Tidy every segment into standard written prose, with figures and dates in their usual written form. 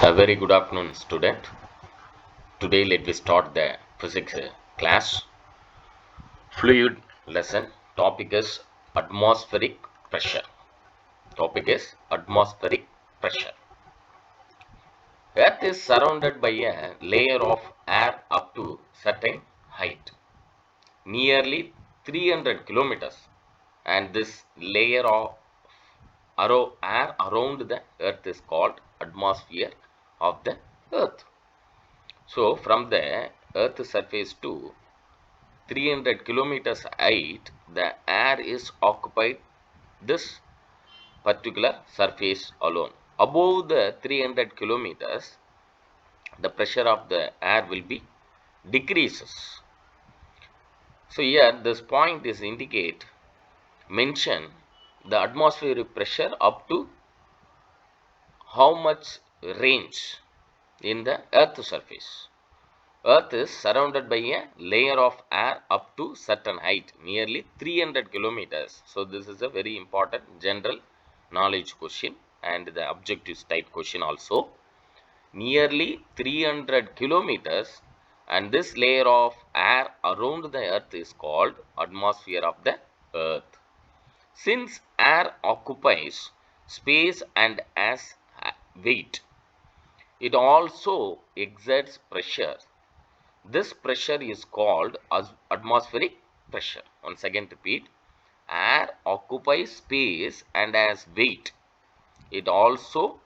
A very good afternoon, student. Today, let me start the physics class. Fluid lesson. Topic is atmospheric pressure. Topic is atmospheric pressure. Earth is surrounded by a layer of air up to certain height, nearly 300 kilometers, and this layer of air around the Earth is called atmosphere of the Earth. So, from the Earth surface to 300 kilometers height, the air is occupied this particular surface alone. Above the 300 kilometers, the pressure of the air will be decreases. So here this point is indicate mention the atmospheric pressure up to how much range in the earth surface. Earth is surrounded by a layer of air up to certain height, nearly 300 kilometers. So this is a very important general knowledge question and the objective type question also. Nearly 300 kilometers, and this layer of air around the earth is called atmosphere of the earth. Since air occupies space and has weight, it also exerts pressure. This pressure is called as atmospheric pressure. Once again repeat, air occupies space and has weight. It also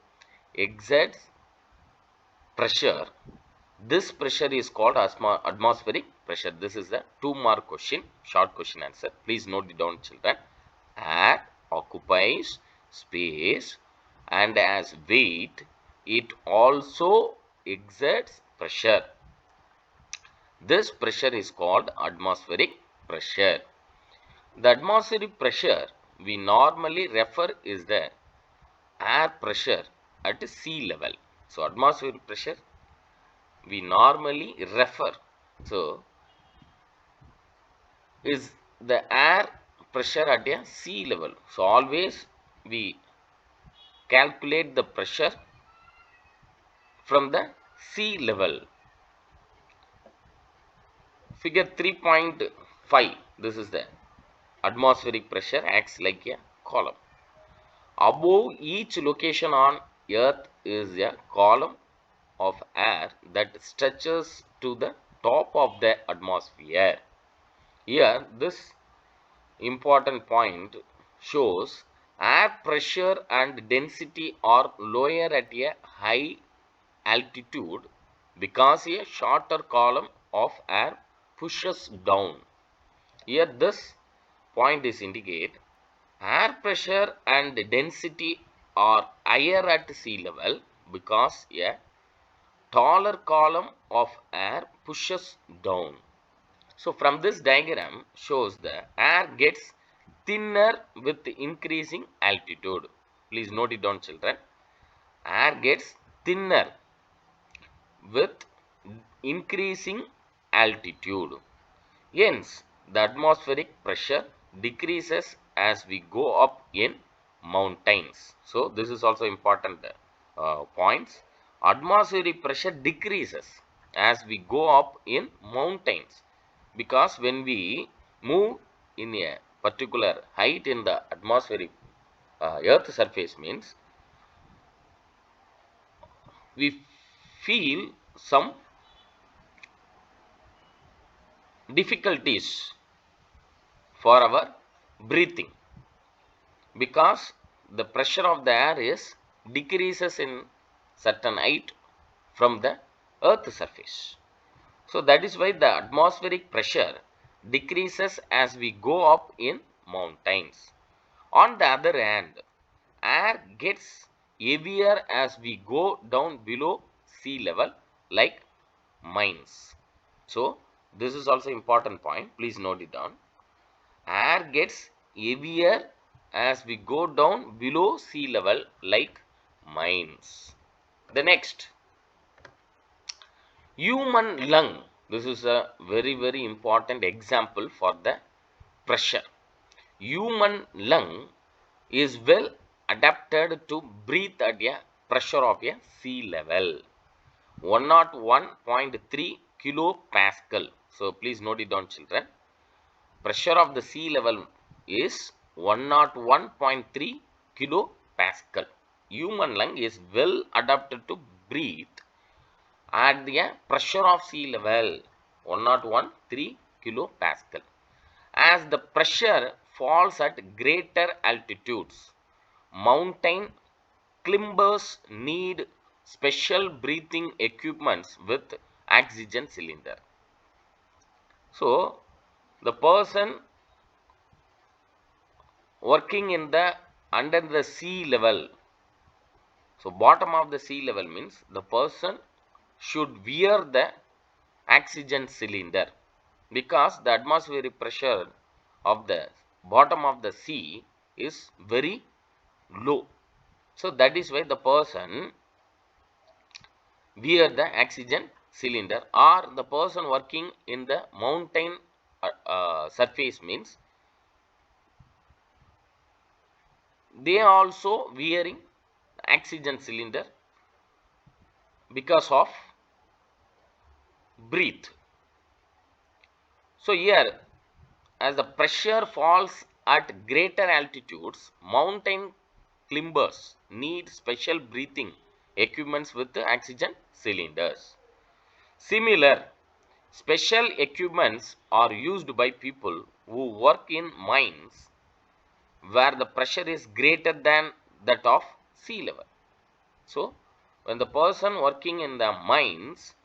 exerts pressure. This pressure is called atmospheric pressure. This is a 2-mark question, short question answer. Please note it down, children. Air occupies space and has weight. It also exerts pressure. This pressure is called atmospheric pressure. The atmospheric pressure we normally refer is the air pressure at sea level. So atmospheric pressure we normally refer. So is the air pressure at a sea level. So always we calculate the pressure from the sea level. Figure 3.5. This is the atmospheric pressure acts like a column. Above each location on earth is a column of air that stretches to the top of the atmosphere. Here this important point shows air pressure and density are lower at a high altitude because a shorter column of air pushes down. Here this point is indicate air pressure and density are higher at sea level because a taller column of air pushes down. So from this diagram shows the air gets thinner with increasing altitude. Please note it down, children. Air gets thinner with increasing altitude. Hence, the atmospheric pressure decreases as we go up in mountains. So, this is also important points. Atmospheric pressure decreases as we go up in mountains, because when we move in a particular height in the atmospheric earth surface means we feel some difficulties for our breathing, because the pressure of the air is decreases in certain height from the earth surface. So that is why the atmospheric pressure decreases as we go up in mountains. On the other hand, air gets heavier as we go down below sea level, like mines. So this is also important point. Please note it down. Air gets heavier as we go down below sea level, like mines. The next, human lung. This is a very important example for the pressure. Human lung is well adapted to breathe at a pressure of a sea level. 101.3 kilopascal. So please note it down, children. Pressure of the sea level is 101.3 kilopascal. Human lung is well adapted to breathe at the pressure of sea level 101.3 kilopascal. As the pressure falls at greater altitudes, mountain climbers need special breathing equipments with oxygen cylinder. So the person working in the under the sea level, so bottom of the sea level means the person should wear the oxygen cylinder, because the atmospheric pressure of the bottom of the sea is very low. So that is why the person wear the oxygen cylinder, or the person working in the mountain surface means they also wearing oxygen cylinder because of breathe. So here, as the pressure falls at greater altitudes, mountain climbers need special breathing equipments with oxygen cylinders. Similar special equipments are used by people who work in mines where the pressure is greater than that of sea level. So when the person working in the mines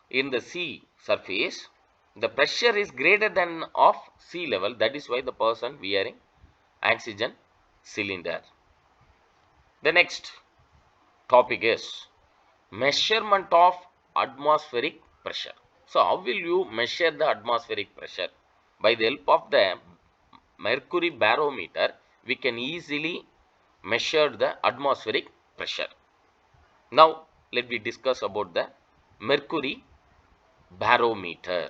in the sea surface, the pressure is greater than of sea level. That is why the person wearing oxygen cylinder. The next topic is measurement of atmospheric pressure. So how will you measure the atmospheric pressure? By the help of the mercury barometer, we can easily measure the atmospheric pressure. Now let me discuss about the mercury barometer.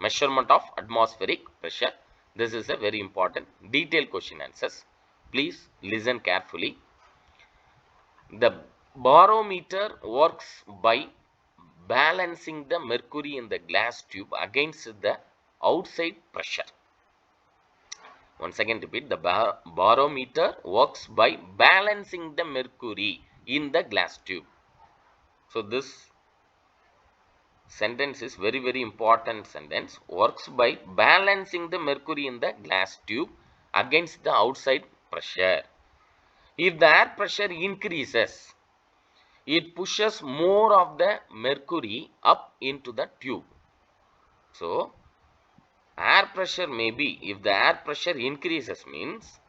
Measurement of atmospheric pressure. This is a very important detailed question answers. Please listen carefully. The barometer works by balancing the mercury in the glass tube against the outside pressure. Once again repeat, the barometer works by balancing the mercury in the glass tube. So this sentence is very important sentence. Works by balancing the mercury in the glass tube against the outside pressure. If the air pressure increases, it pushes more of the mercury up into the tube. So air pressure may be, if the air pressure increases means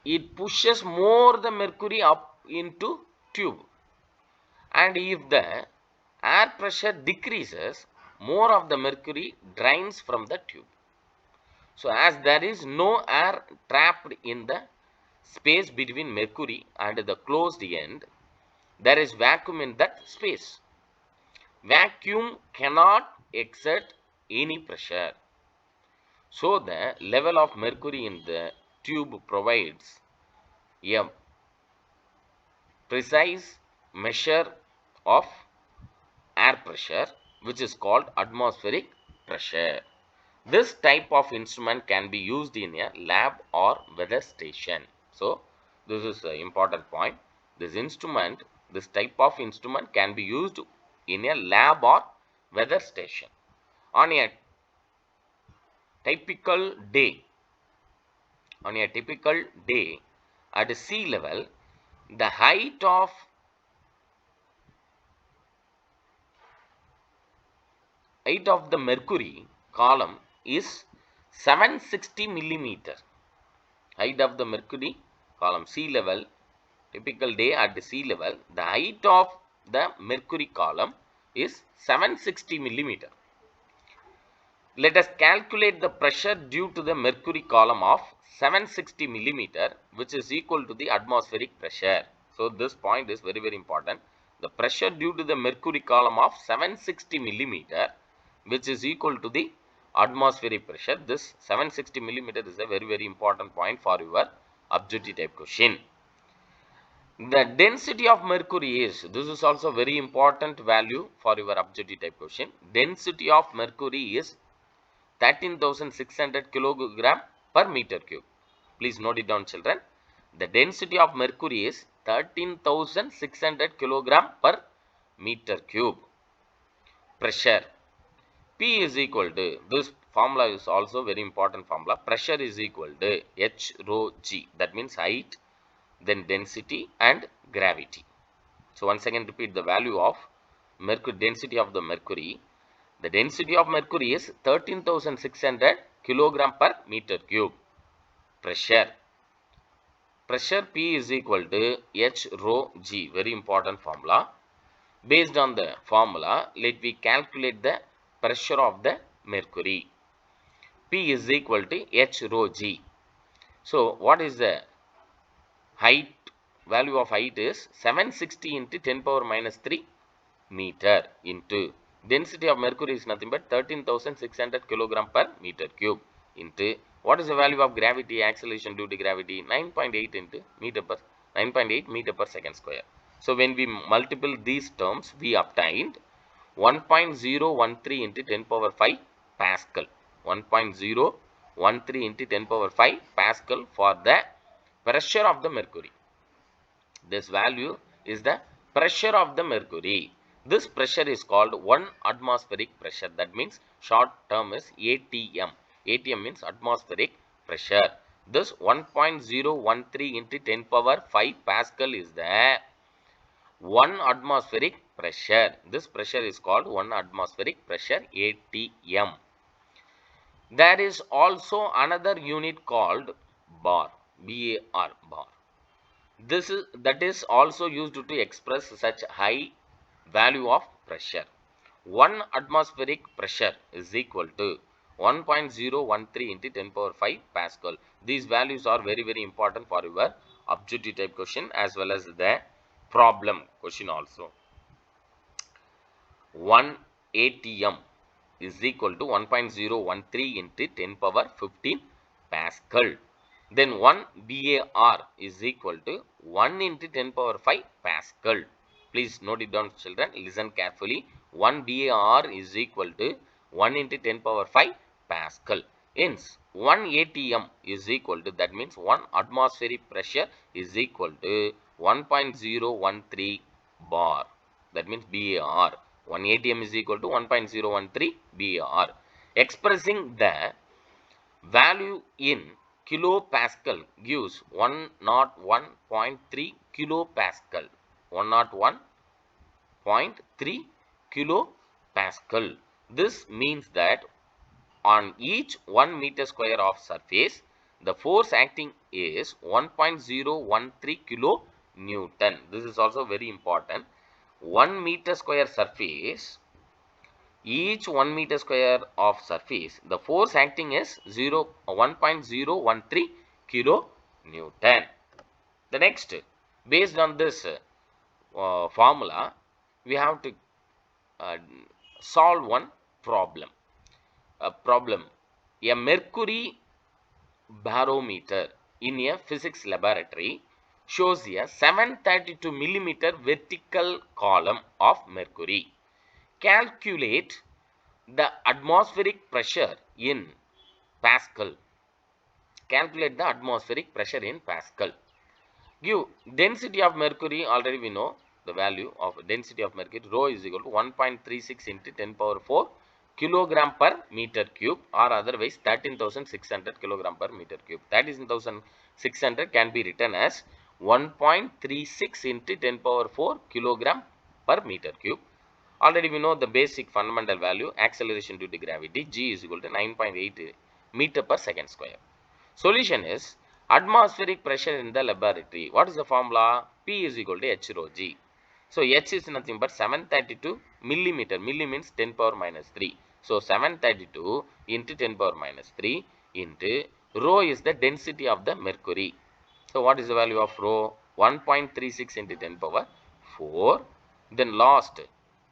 it pushes more the mercury up into tube, and if the air pressure decreases, more of the mercury drains from the tube. So as there is no air trapped in the space between mercury and the closed end, there is vacuum in that space. Vacuum cannot exert any pressure. So the level of mercury in the tube provides a precise measure of air pressure, which is called atmospheric pressure. This type of instrument can be used in a lab or weather station. So this is an important point. This type of instrument can be used in a lab or weather station. On a typical day, at sea level, the height of the mercury column is 760 millimeter. Height of the mercury column, sea level, typical day at the sea level, the height of the mercury column is 760 millimeter. Let us calculate the pressure due to the mercury column of 760 millimeter, which is equal to the atmospheric pressure. So this point is very important. The pressure due to the mercury column of 760 millimeter, which is equal to the atmospheric pressure. This 760 millimeter is a very important point for your objective type question. The density of mercury is, this is also very important value for your objective type question. Density of mercury is 13,600 kilogram per meter cube. Please note it down, children. The density of mercury is 13,600 kilogram per meter cube. Pressure P is equal to, this formula is also very important formula. Pressure is equal to H rho G. That means height, then density and gravity. So once again repeat the value of mercury, density of the mercury. The density of mercury is 13,600 kilogram per meter cube. Pressure P is equal to H rho G. Very important formula. Based on the formula, let me calculate the pressure of the mercury. P is equal to H rho G. So what is the height? Value of height is 760 into 10 power minus 3 meter into density of mercury is nothing but 13,600 kilogram per meter cube into what is the value of gravity, acceleration due to gravity, 9.8 into meter per 9.8 meter per second square. So when we multiple these terms, we obtained 1.013 into 10 power 5 Pascal. 1.013 into 10 power 5 Pascal for the pressure of the mercury. This value is the pressure of the mercury. This pressure is called 1 atmospheric pressure. That means short term is ATM. ATM means atmospheric pressure. This 1.013 into 10 power 5 Pascal is the 1 atmospheric pressure. This pressure is called 1 atmospheric pressure, ATM. There is also another unit called bar, BAR, bar. That is also used to express such high value of pressure. 1 atmospheric pressure is equal to 1.013 into 10 power 5 Pascal. These values are very, very important for your objective type question as well as the problem question also. 1 ATM is equal to 1.013 into 10 power 15 Pascal. Then 1 BAR is equal to 1 into 10 power 5 Pascal. Please note it down, children. Listen carefully. 1 BAR is equal to 1 into 10 power 5 Pascal. Hence, 1 ATM is equal to, that means 1 atmospheric pressure is equal to 1.013 bar. That means BAR. 1 ATM is equal to 1.013 BAR. Expressing the value in kilopascal gives 101.3 kilopascal. 101.3 kilopascal. This means that on each 1 meter square of surface, the force acting is 1.013 kilo Newton. This is also very important. 1 meter square surface, each 1 meter square of surface, the force acting is 1.013 kilo Newton. The next, based on this formula, we have to solve one problem. A mercury barometer in a physics laboratory shows a 732 millimeter vertical column of mercury. Calculate the atmospheric pressure in Pascal. Calculate the atmospheric pressure in Pascal. Give density of mercury. Already we know the value of density of mercury. Rho is equal to 1.36 into 10 power 4 kilogram per meter cube, or otherwise 13,600 kilogram per meter cube. 13,600 can be written as 1.36 into 10 power 4 kilogram per meter cube. Already we know the basic fundamental value, acceleration due to gravity, G is equal to 9.8 meter per second square. Solution is atmospheric pressure in the laboratory. What is the formula? P is equal to H rho G. So H is nothing but 732 millimeter. Milli means 10 power minus 3. So 732 into 10 power minus 3 into rho is the density of the mercury. So what is the value of rho? 1.36 into 10 power 4. Then last,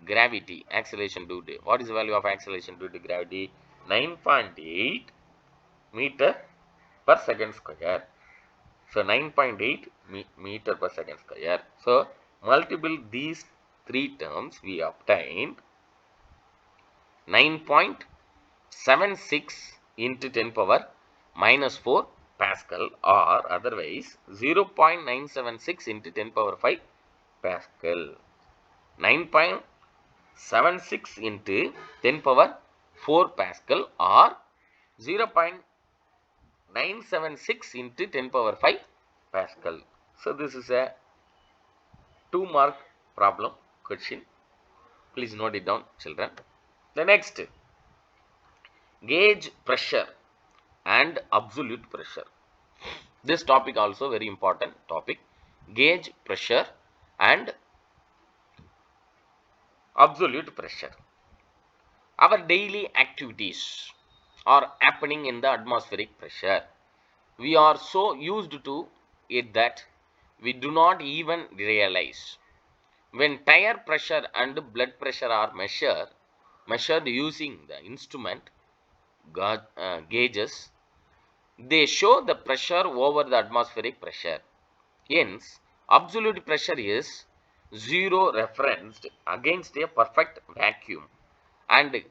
gravity, acceleration due to, what is the value of acceleration due to gravity? 9.8 meter per second square. So 9.8 meter per second square. So multiple these three terms, we obtained 9.76 into 10 power minus 4 Pascal, or otherwise 0.976 into 10 power 5 Pascal. 9.76 into 10 power 4 Pascal, or 0.976 into 10 power 5 Pascal. So this is a 2-mark problem question. Please note it down, children. The next, gauge pressure and absolute pressure. This topic also very important topic. Gauge pressure and absolute pressure. Our daily activities are happening in the atmospheric pressure. We are so used to it that we do not even realize. When tire pressure and blood pressure are measured using the instrument gauges, they show the pressure over the atmospheric pressure. Hence, absolute pressure is zero referenced against a perfect vacuum, and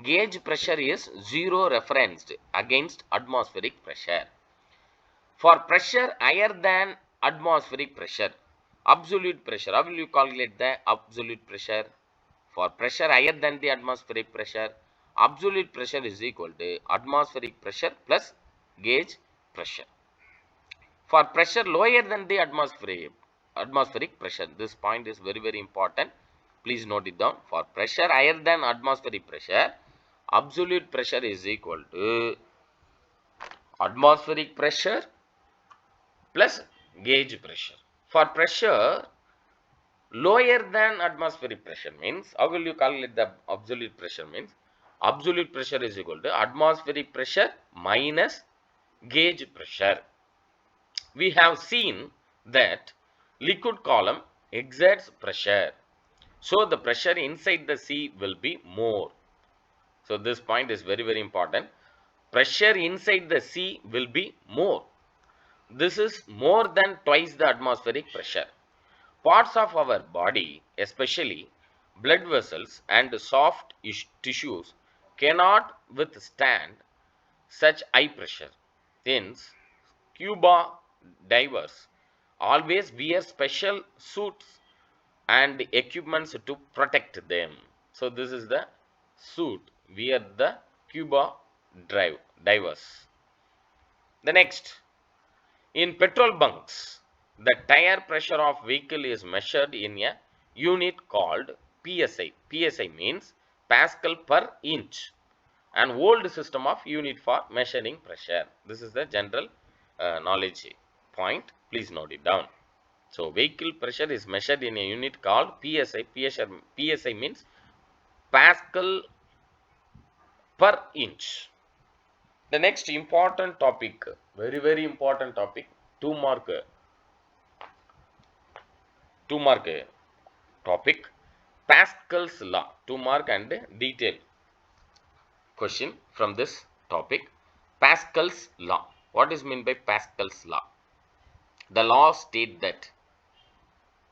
gauge pressure is zero referenced against atmospheric pressure. For pressure higher than atmospheric pressure, absolute pressure, how will you calculate the absolute pressure? For pressure higher than the atmospheric pressure, absolute pressure is equal to atmospheric pressure plus gauge pressure. For pressure lower than the atmospheric pressure, this point is very important. Please note it down. For pressure higher than atmospheric pressure, absolute pressure is equal to atmospheric pressure plus gauge pressure. For pressure lower than atmospheric pressure means, how will you calculate the absolute pressure means? Absolute pressure is equal to atmospheric pressure minus gauge pressure. We have seen that liquid column exerts pressure, so the pressure inside the sea will be more. So this point is very important. Pressure inside the sea will be more. This is more than twice the atmospheric pressure. Parts of our body, especially blood vessels and soft tissues, cannot withstand such high pressure. Hence, scuba divers always wear special suits and equipments to protect them. So this is the suit wear the scuba divers. The next, in petrol bunks, the tire pressure of vehicle is measured in a unit called PSI. PSI means Pascal per inch, an old system of unit for measuring pressure. This is the general knowledge point. Please note it down. So vehicle pressure is measured in a unit called PSI. PSI means Pascal per inch. The next important topic, very important topic, 2-mark topic, Pascal's law. 2-mark and detail question from this topic. Pascal's law. What is meant by Pascal's law? The law states that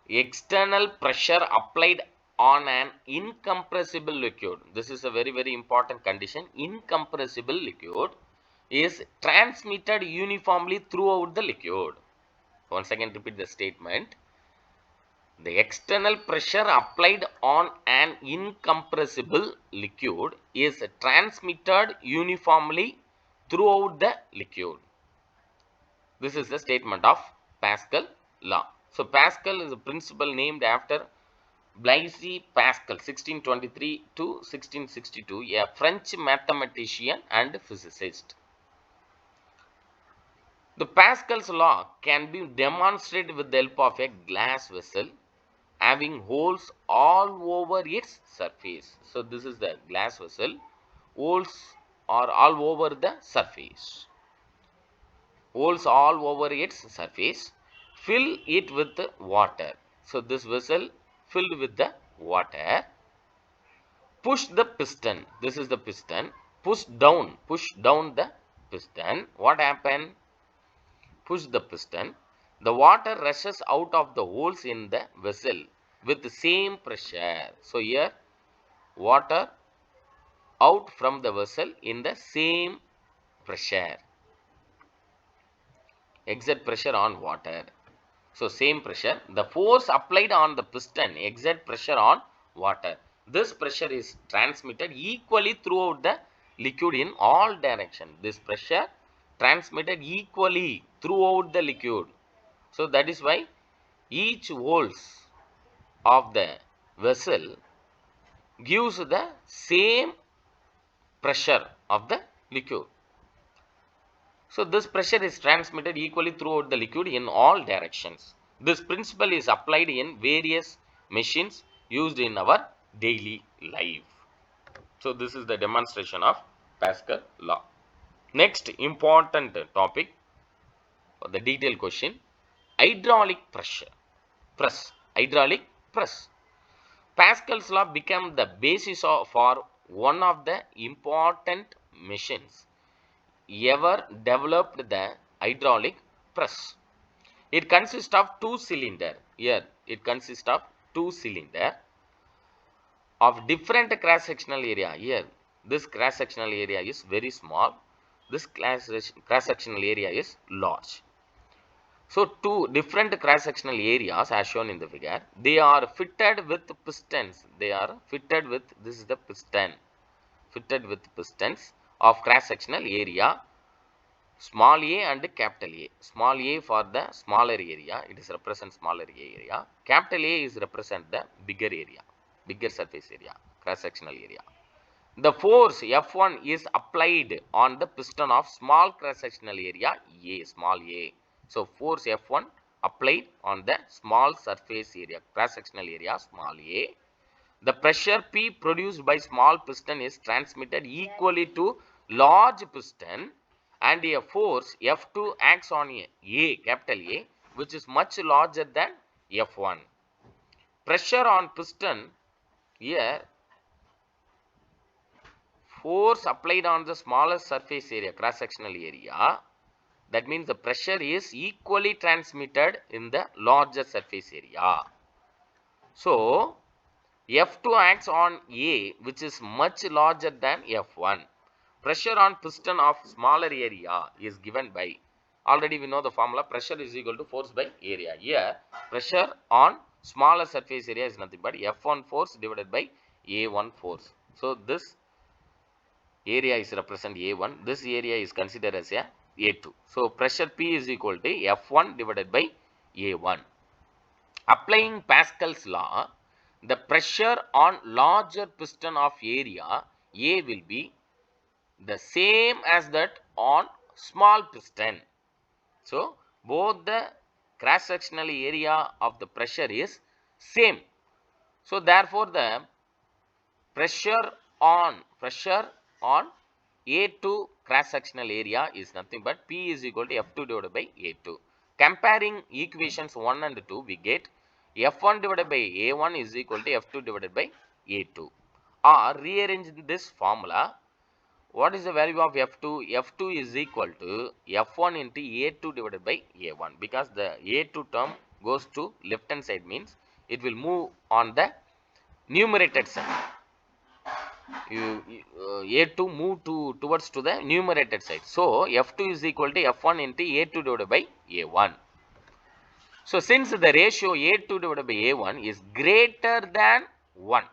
external pressure applied on an incompressible liquid, this is a very important condition, incompressible liquid is transmitted uniformly throughout the liquid. Once again repeat the statement. The external pressure applied on an incompressible liquid is transmitted uniformly throughout the liquid. This is the statement of Pascal law. So Pascal is a principle named after Blaise Pascal, 1623 to 1662, a French mathematician and physicist. The Pascal's law can be demonstrated with the help of a glass vessel having holes all over its surface. So this is the glass vessel. Holes are all over the surface. Holes all over its surface. Fill it with water. So this vessel filled with the water. Push the piston. This is the piston. Push down the piston. What happened? push the piston, the water rushes out of the holes in the vessel with the same pressure. So here water out from the vessel in the same pressure. Exert pressure on water. So same pressure. The force applied on the piston exert pressure on water. This pressure is transmitted equally throughout the liquid in all directions. This pressure transmitted equally throughout the liquid. So that is why each holes of the vessel gives the same pressure of the liquid. So this pressure is transmitted equally throughout the liquid in all directions. This principle is applied in various machines used in our daily life. So this is the demonstration of Pascal law. Next important topic for the detailed question, hydraulic pressure. Hydraulic press. Pascal's law became the basis for one of the important machines ever developed, the hydraulic press. It consists of two cylinder. Here it consists of two cylinder of different cross sectional area. Here this cross sectional area is very small. This cross sectional area is large. So two different cross sectional areas as shown in the figure. They are fitted with pistons. They are fitted with, this is the piston, fitted with pistons of cross sectional area small a and capital A. Small a for the smaller area, it is represent smaller area. Capital A is represent the bigger area, bigger surface area, cross sectional area. The force F1 is applied on the piston of small cross sectional area A, small a. So force F1 applied on the small surface area, cross sectional area small a. The pressure P produced by small piston is transmitted equally to large piston, and a force F2 acts on A, capital A, which is much larger than F1. Pressure on piston, here force applied on the smaller surface area, cross sectional area, that means the pressure is equally transmitted in the larger surface area. So F2 acts on A, which is much larger than F1. Pressure on piston of smaller area is given by, already we know the formula, pressure is equal to force by area. Here pressure on smaller surface area is nothing but F1 force divided by A1 force. So this area is represent A1, this area is considered as a A2. So pressure P is equal to F1 divided by A1. Applying Pascal's law, the pressure on larger piston of area A will be the same as that on small piston. So both the cross sectional area of the pressure is same. So therefore the pressure on A2 cross sectional area is nothing but P is equal to F2 divided by A2. Comparing equations 1 and 2, we get F1 divided by A1 is equal to F2 divided by A2. Or rearrange this formula. What is the value of F2? F2 is equal to F1 into A2 divided by A1, because the A2 term goes to left hand side, means it will move on the numerated side. A2 move towards to the numerated side. So F2 is equal to F1 into A2 divided by A1. So since the ratio A2 divided by A1 is greater than 1,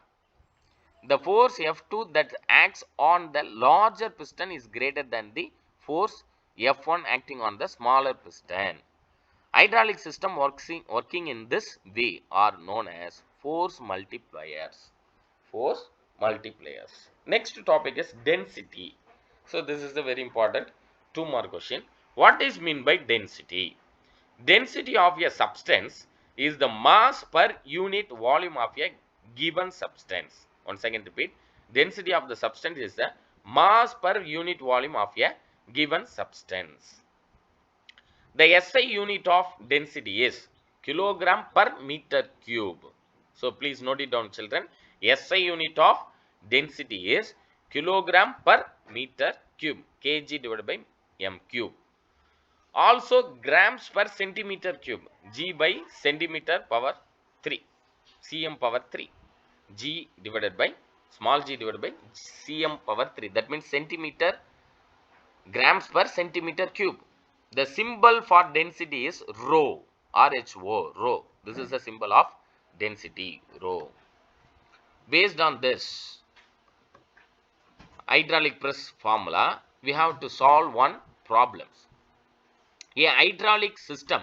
the force F2 that acts on the larger piston is greater than the force F1 acting on the smaller piston. Hydraulic system working in this way are known as force multipliers. Force multipliers. Next topic is density. So this is the very important 2-mark question. What is mean by density? Density of a substance is the mass per unit volume of a given substance. Once again repeat, density of the substance is the mass per unit volume of a given substance. The SI unit of density is kilogram per meter cube. So please note it down, children. SI unit of density is kilogram per meter cube, kg divided by m cube. Also grams per centimeter cube, G by centimeter power 3, cm power 3, G divided by small g divided by cm power 3, that means centimeter grams per centimeter cube. The symbol for density is rho, rho, rho. This is the symbol of density, rho. Based on this hydraulic press formula, we have to solve one problem. A hydraulic system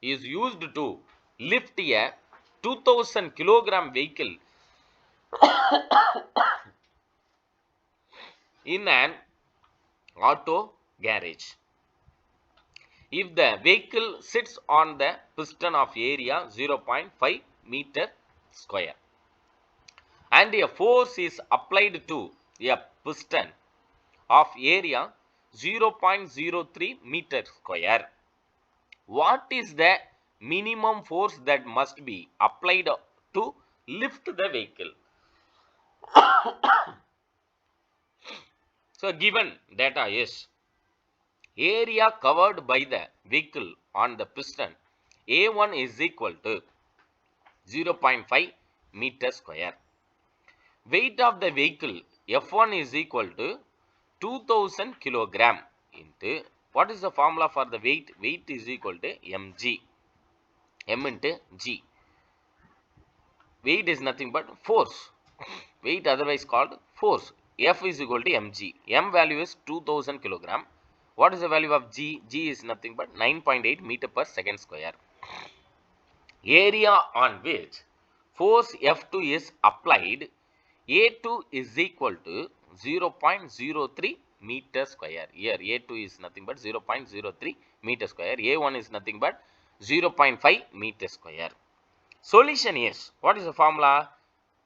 is used to lift a 2000 kilogram vehicle in an auto garage. If the vehicle sits on the piston of area 0.5 meter square and a force is applied to a piston of area 0.03 meter square, what is the minimum force that must be applied to lift the vehicle? So given data is area covered by the vehicle on the piston A1 is equal to 0.5 meter square. Weight of the vehicle F1 is equal to 2000 kilogram into, what is the formula for the weight? Weight is equal to mg, m into g. Weight is nothing but force. Weight otherwise called force. F is equal to mg. M value is 2000 kilogram. What is the value of g? G is nothing but 9.8 meter per second square. Area on which force F2 is applied, A2 is equal to 0.03 meter square. Here A2 is nothing but 0.03 meter square. A1 is nothing but 0.5 meter square. Solution is, what is the formula?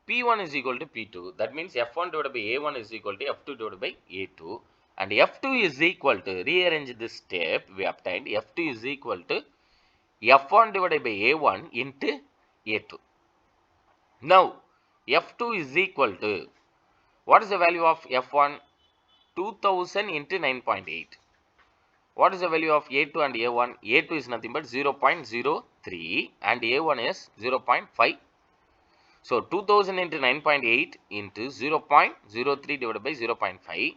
P1 is equal to P2. That means F1 divided by A1 is equal to F2 divided by A2. And F2 is equal to, rearrange this step, we obtained F2 is equal to F1 divided by A1 into A2. Now, F2 is equal to, what is the value of F1? 2000 into 9.8. What is the value of A2 and A1? A2 is nothing but 0.03 and A1 is 0.5. So 2000 into 9.8 into 0.03 divided by 0.5.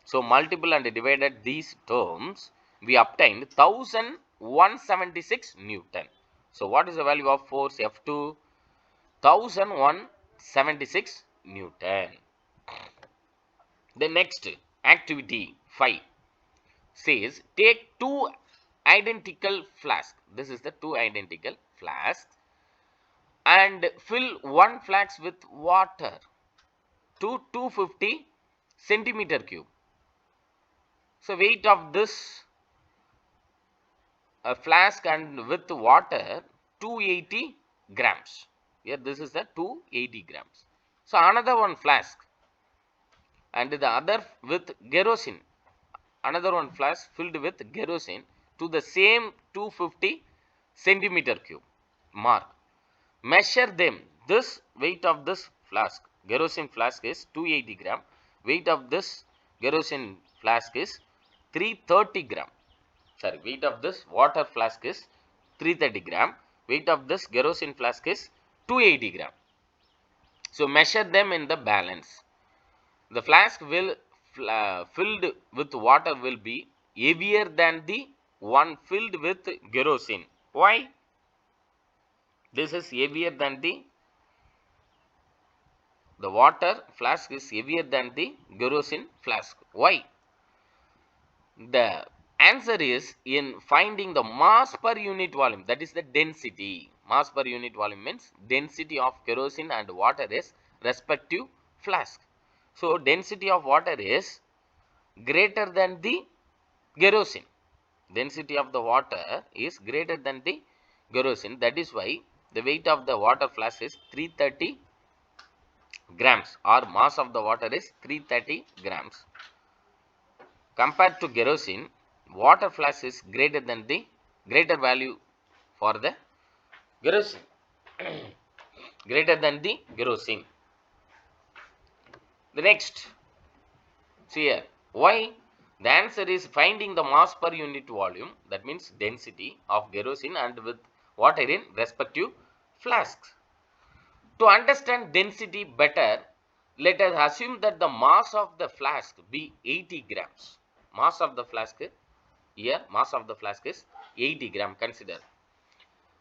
So multiple and divided these terms, we obtained 1176 Newton. So what is the value of force F2? 1176 Newton. The next activity 5 says, take two identical flasks. This is the two identical flasks, and fill one flask with water to 250 centimeter cube. So weight of this flask and with water 280 grams. Here this is the 280 grams. So another one flask and the other with kerosene. Another one flask filled with kerosene to the same 250 centimeter cube mark. Measure them. This weight of this flask, kerosene flask, is 280 gram. Weight of this kerosene flask is 330 gram. Sorry, weight of this water flask is 330 gram. Weight of this kerosene flask is 280 gram. So measure them in the balance. The flask will filled with water will be heavier than the one filled with kerosene. Why? This is heavier than the water flask is heavier than the kerosene flask. Why? The answer is in finding the mass per unit volume, that is the density. Mass per unit volume means density of kerosene and water is respective flask. So density of water is greater than the kerosene. Density of the water is greater than the kerosene. That is why the weight of the water flask is 330 grams, or mass of the water is 330 grams. Compared to kerosene, water flask is greater than the greater value for the kerosene. Greater than the kerosene. The next, see here, why The answer is finding the mass per unit volume, that means density of kerosene and with water in respective flasks. To understand density better, let us assume that the mass of the flask be 80 grams. Mass of the flask here, mass of the flask is 80 gram, consider.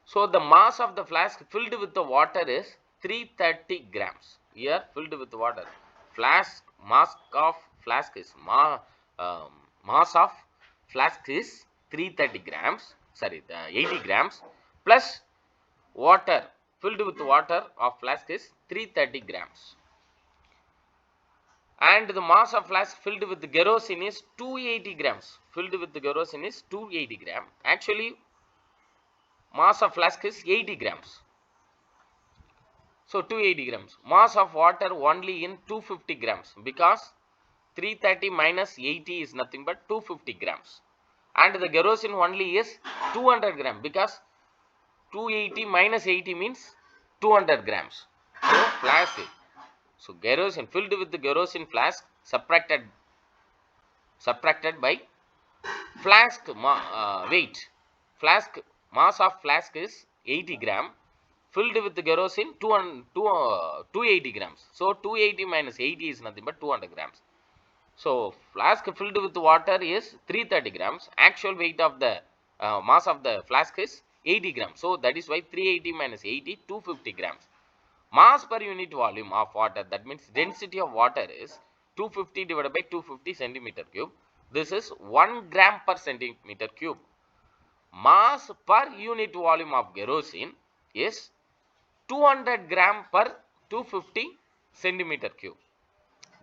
So the mass of the flask filled with the water is 330 grams. Here filled with water. Mass of flask is mass of flask is 330 grams. Sorry, the 80 grams plus water filled with water of flask is 330 grams. And the mass of flask filled with kerosene is 280 grams. Filled with kerosene is 280 gram. Actually, mass of flask is 80 grams. So 280 grams. Mass of water only in 250 grams because 330 minus 80 is nothing but 250 grams. And the kerosene only is 200 grams because 280 minus 80 means 200 grams. So flask. So kerosene filled with the kerosene flask subtracted by flask weight. Flask mass of flask is 80 gram. Filled with the kerosene 280 grams. So 280 minus 80 is nothing but 200 grams. So flask filled with water is 330 grams. Actual weight of the mass of the flask is 80 grams. So that is why 380 minus 80, 250 grams. Mass per unit volume of water, that means density of water is 250 divided by 250 centimeter cube. This is 1 gram per centimeter cube. Mass per unit volume of kerosene is 200 gram per 250 centimeter cube.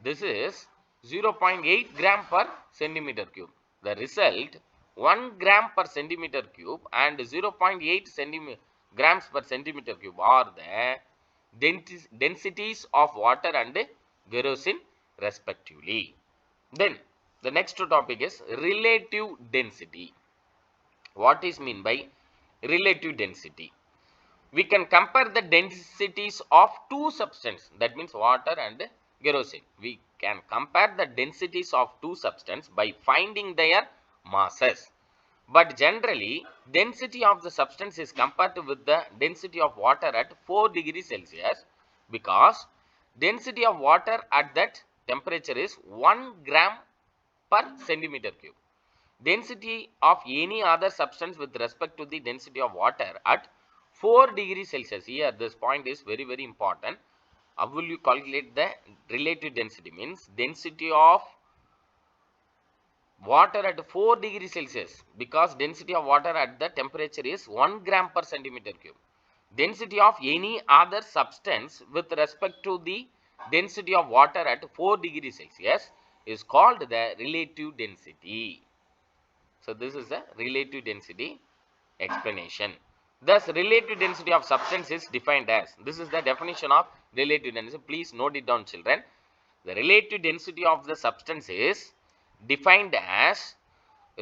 This is 0.8 gram per centimeter cube. The result 1 gram per centimeter cube and 0.8 grams per centimeter cube are the densities of water and kerosene respectively. Then the next topic is relative density. What is mean by relative density? We can compare the densities of two substances, that means water and kerosene. We can compare the densities of two substances by finding their masses. But generally, density of the substance is compared with the density of water at 4 degrees Celsius because density of water at that temperature is 1 gram per centimeter cube. Density of any other substance with respect to the density of water at 4 degrees Celsius. Here this point is very important. How will you calculate the relative density? Means density of water at 4 degrees Celsius because density of water at the temperature is 1 gram per centimeter cube. Density of any other substance with respect to the density of water at 4 degrees Celsius is called the relative density. So this is the relative density explanation. Thus, relative density of substance is defined as, this is the definition of relative density. Please note it down, children. The relative density of the substance is defined as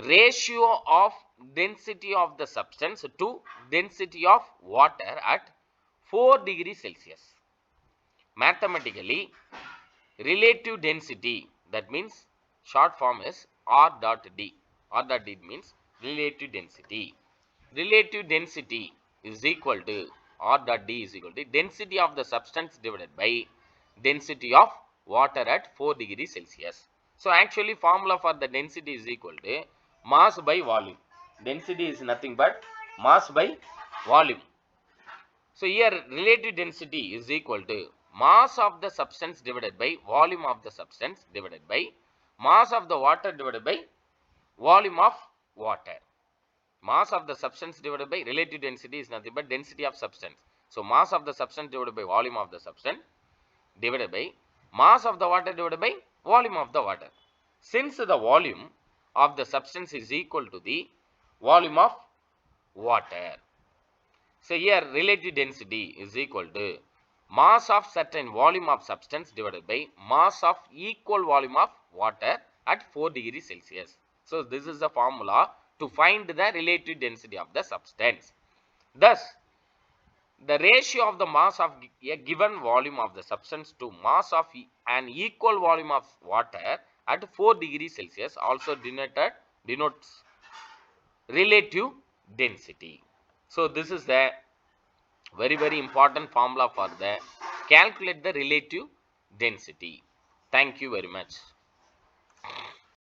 ratio of density of the substance to density of water at 4 degrees Celsius. Mathematically, relative density, that means short form is R dot D. R dot D means relative density. Relative density is equal to R dot D is equal to density of the substance divided by density of water at 4 degrees Celsius. So actually formula for the density is equal to mass by volume. Density is nothing but mass by volume. So here relative density is equal to mass of the substance divided by volume of the substance divided by mass of the water divided by volume of water. Mass of the substance divided by relative density is nothing but density of substance. So mass of the substance divided by volume of the substance divided by mass of the water divided by volume of the water. Since the volume of the substance is equal to the volume of water. So here relative density is equal to mass of certain volume of substance divided by mass of equal volume of water at 4 degrees Celsius. So this is the formula to find the relative density of the substance. Thus, the ratio of the mass of a given volume of the substance to mass of an equal volume of water at 4 degrees Celsius also denotes relative density. So this is the very important formula for the calculate the relative density. Thank you very much.